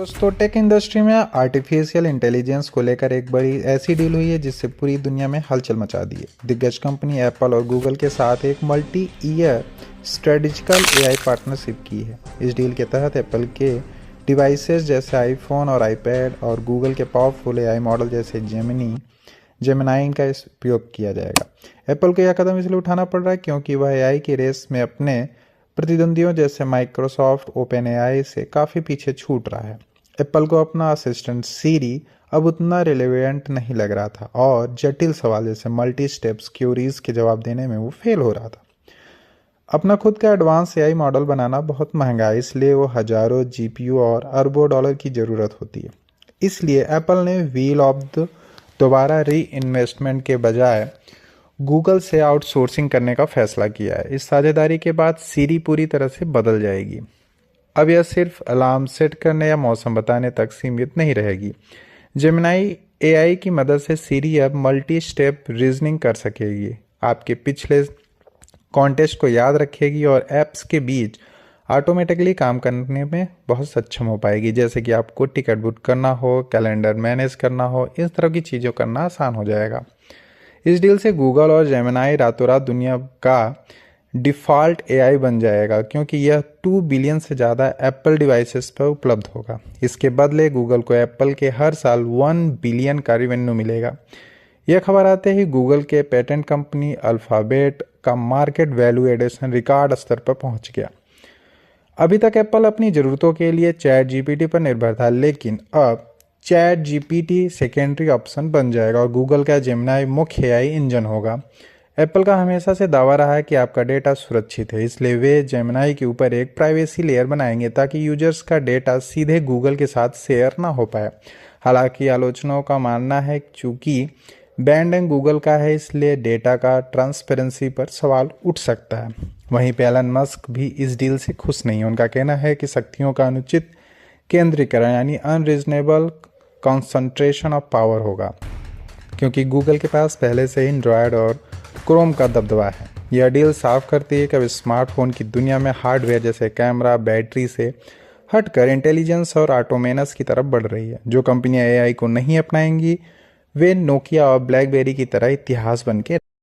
दोस्तों tech industry में artificial intelligence को लेकर एक बड़ी ऐसी डील हुई है जिससे पूरी दुनिया में हलचल मचा दी है। दिग्गज कंपनी एप्पल और गूगल के साथ एक multi year strategical AI partnership की है। इस डील के तहत एप्पल के डिवाइसेस जैसे आईफोन और आईपैड और गूगल के पावरफुल एआई मॉडल जैसे जेमिनाई का उपयोग किया जाएगा। एप्पल को यह कदम इसलिए उठाना पड़ रहा है क्योंकि वह एआई की रेस में अपने प्रतिद्वंदियों जैसे माइक्रोसॉफ्ट ओपन एआई से काफ़ी पीछे छूट रहा है। एप्पल को अपना असिस्टेंट सीरी अब उतना रिलेवेंट नहीं लग रहा था और जटिल सवाल जैसे मल्टी स्टेप्स क्यूरीज के जवाब देने में वो फेल हो रहा था। अपना खुद का एडवांस एआई मॉडल बनाना बहुत महंगा है, इसलिए वो हजारों जीपीयू और अरबों डॉलर की ज़रूरत होती है। इसलिए एप्पल ने व्हील ऑफ द दोबारा री इन्वेस्टमेंट के बजाय गूगल से आउटसोर्सिंग करने का फैसला किया है। इस साझेदारी के बाद सीरी पूरी तरह से बदल जाएगी। अब यह सिर्फ अलार्म सेट करने या मौसम बताने तक सीमित नहीं रहेगी। जेमिनाई एआई की मदद से सीरी अब मल्टी स्टेप रीजनिंग कर सकेगी, आपके पिछले कॉन्टेक्स्ट को याद रखेगी और ऐप्स के बीच ऑटोमेटिकली काम करने में बहुत सक्षम हो पाएगी। जैसे कि आपको टिकट बुक करना हो, कैलेंडर मैनेज करना हो, इस तरह की चीज़ों करना आसान हो जाएगा। इस डील से गूगल और जेमिनाई रातों रात दुनिया का डिफ़ॉल्ट एआई बन जाएगा क्योंकि यह 2 बिलियन से ज़्यादा एप्पल डिवाइसेस पर उपलब्ध होगा। इसके बदले गूगल को एप्पल के हर साल 1 बिलियन का रेवेन्यू मिलेगा। यह खबर आते ही गूगल के पेटेंट कंपनी अल्फ़ाबेट का मार्केट वैल्यू एडिशन रिकॉर्ड स्तर पर पहुंच गया। अभी तक एप्पल अपनी ज़रूरतों के लिए चैट जीपीटी पर निर्भर था, लेकिन अब चैट जीपीटी सेकेंडरी ऑप्शन बन जाएगा और गूगल का जेमिनाई मुख्य एआई इंजन होगा। एप्पल का हमेशा से दावा रहा है कि आपका डेटा सुरक्षित है, इसलिए वे जेमिनाई के ऊपर एक प्राइवेसी लेयर बनाएंगे ताकि यूजर्स का डेटा सीधे गूगल के साथ शेयर ना हो पाए। हालांकि आलोचनाओं का मानना है चूंकि ब्रांड गूगल का है, इसलिए डेटा का ट्रांसपेरेंसी पर सवाल उठ सकता है। वहीं पे एलन मस्क भी इस डील से खुश नहीं है। उनका कहना है कि शक्तियों का अनुचित केंद्रीकरण यानी अनरीजनेबल कॉन्सेंट्रेशन ऑफ पावर होगा, क्योंकि गूगल के पास पहले से ही एंड्रॉयड और क्रोम का दबदबा है। यह डील साफ करती है कि अब स्मार्टफोन की दुनिया में हार्डवेयर जैसे कैमरा, बैटरी से हटकर इंटेलिजेंस और ऑटोमेनस की तरफ बढ़ रही है। जो कंपनियां एआई को नहीं अपनाएंगी वे नोकिया और ब्लैकबेरी की तरह इतिहास बन के